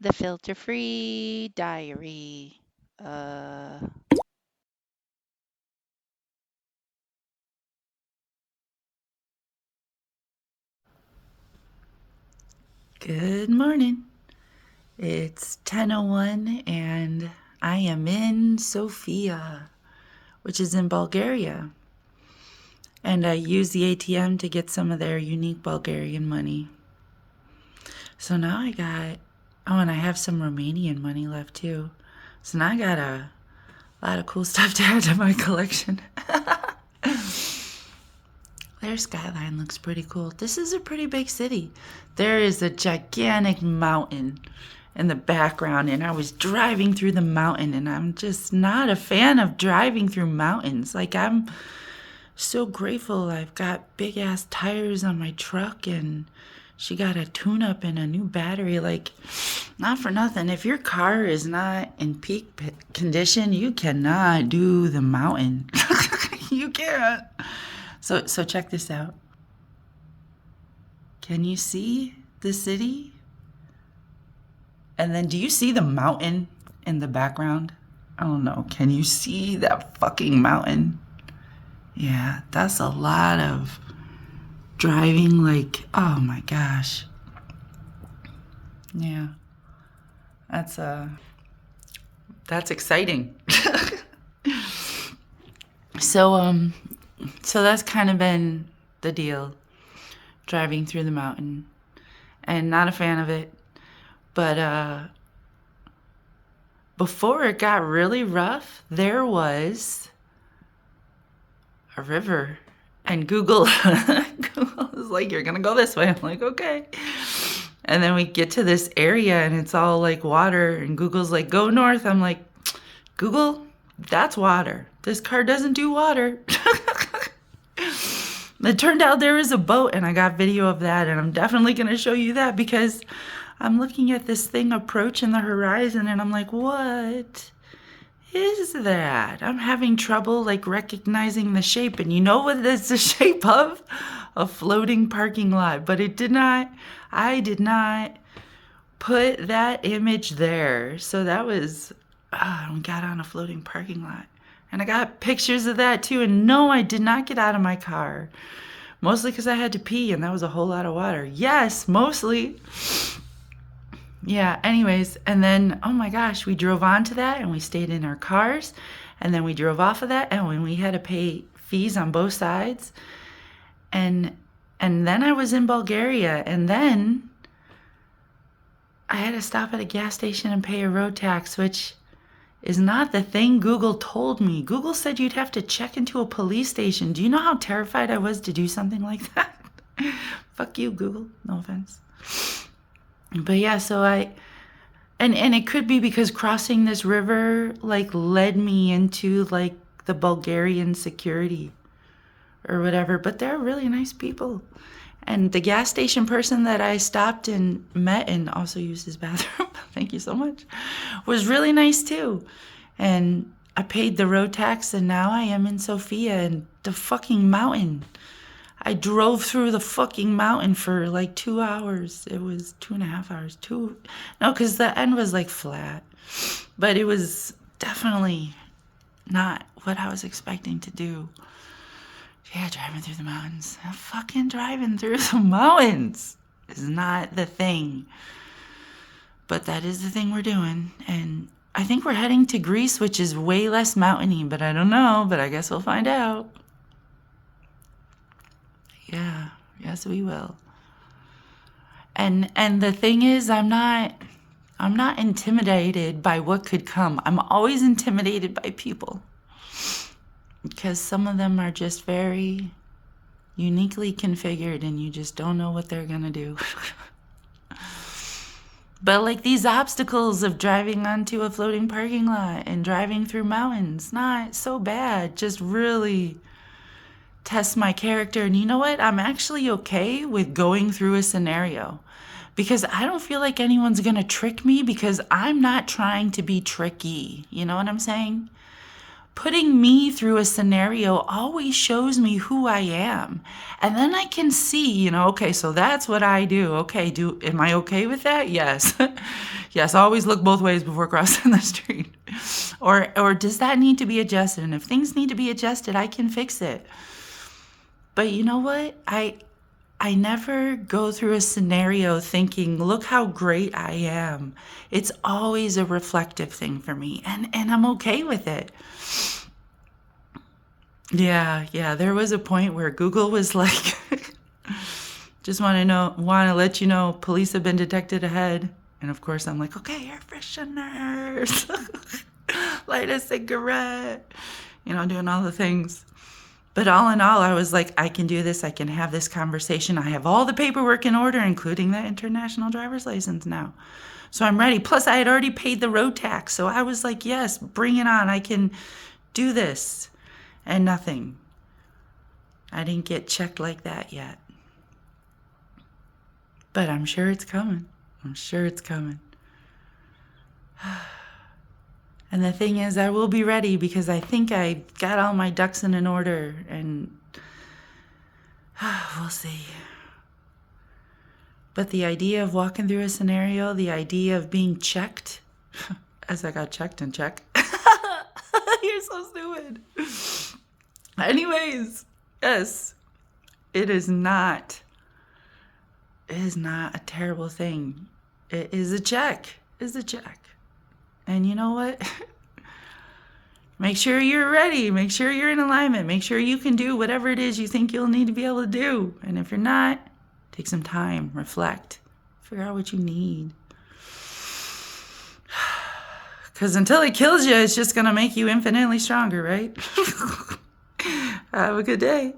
The filter-free diary. Uh, Good morning. It's 10:01 and I am in Sofia, which is in Bulgaria. And I used the ATM to get some of their unique Bulgarian money. So now and I have some Romanian money left too. So now I got a lot of cool stuff to add to my collection. Their skyline looks pretty cool. This is a pretty big city. There is a gigantic mountain in the background, and I was driving through the mountain, and I'm just not a fan of driving through mountains. Like, I'm so grateful I've got big ass tires on my truck, and she got a tune up and a new battery. Like, not for nothing. If your car is not in peak condition, you cannot do the mountain. You can't. So check this out. Can you see the city? And then do you see the mountain in the background? I don't know. Can you see that fucking mountain? Yeah, that's a lot of driving. Like, oh my gosh. Yeah. That's exciting. So that's kind of been the deal, driving through the mountain, and not a fan of it. But before it got really rough, there was a river, and Google was like, "You're gonna go this way." I'm like, "Okay." And then we get to this area, and it's all like water, and Google's like, "Go north." I'm like, "Google, that's water. This car doesn't do water." It turned out there was a boat, and I got video of that, and I'm definitely going to show you that because I'm looking at this thing approaching the horizon, and I'm like, what is that? I'm having trouble like recognizing the shape, and you know what it's the shape of? A floating parking lot. But I did not put that image there. So that was, we got on a floating parking lot. And I got pictures of that too. And no, I did not get out of my car. Mostly because I had to pee, and that was a whole lot of water. Yes, mostly. Yeah, anyways. And then, oh my gosh, we drove onto that, and we stayed in our cars. And then we drove off of that, and when we had to pay fees on both sides. And then I was in Bulgaria, and then I had to stop at a gas station and pay a road tax, which is not the thing Google told me. Google said you'd have to check into a police station. Do you know how terrified I was to do something like that? Fuck you, Google. No offense. But yeah, so and it could be because crossing this river like led me into like the Bulgarian security or whatever, but they're really nice people. And the gas station person that I stopped and met and also used his bathroom, thank you so much, was really nice too. And I paid the road tax, and now I am in Sofia, and the fucking mountain. I drove through the fucking mountain for like 2 hours. It was 2.5 hours. No, because the end was like flat. But it was definitely not what I was expecting to do. Yeah, driving through the mountains. Fucking driving through the mountains is not the thing. But that is the thing we're doing. And I think we're heading to Greece, which is way less mountainy, but I don't know. But I guess we'll find out. Yeah, yes we will. And the thing is, I'm not intimidated by what could come. I'm always intimidated by people. Because some of them are just very uniquely configured, and you just don't know what they're gonna do. But like these obstacles of driving onto a floating parking lot and driving through mountains, not so bad. Just really test my character. And you know what? I'm actually okay with going through a scenario because I don't feel like anyone's gonna trick me because I'm not trying to be tricky. You know what I'm saying? putting me through a scenario always shows me who I am. And then I can see, okay, so that's what I do. Okay, am I okay with that? Yes. Yes, always look both ways before crossing the street. Or does that need to be adjusted? And if things need to be adjusted, I can fix it. But you know what? I never go through a scenario thinking, look how great I am. It's always a reflective thing for me, and I'm okay with it. Yeah, there was a point where Google was like, just want to let you know, police have been detected ahead. And of course I'm like, okay, air fresheners, light a cigarette, doing all the things. But all in all, I was like, I can do this. I can have this conversation. I have all the paperwork in order, including the international driver's license now. So I'm ready. Plus, I had already paid the road tax. So I was like, yes, bring it on. I can do this. And nothing. I didn't get checked like that yet. But I'm sure it's coming. I'm sure it's coming. And the thing is, I will be ready because I think I got all my ducks in an order, and we'll see. But the idea of walking through a scenario, the idea of being checked, as I got checked and checked. You're so stupid. Anyways, yes, it is not a terrible thing. It is a check. It's a check. And you know what? Make sure you're ready. Make sure you're in alignment. Make sure you can do whatever it is you think you'll need to be able to do. And if you're not, take some time, reflect, figure out what you need. Because until it kills you, it's just going to make you infinitely stronger, right? Have a good day.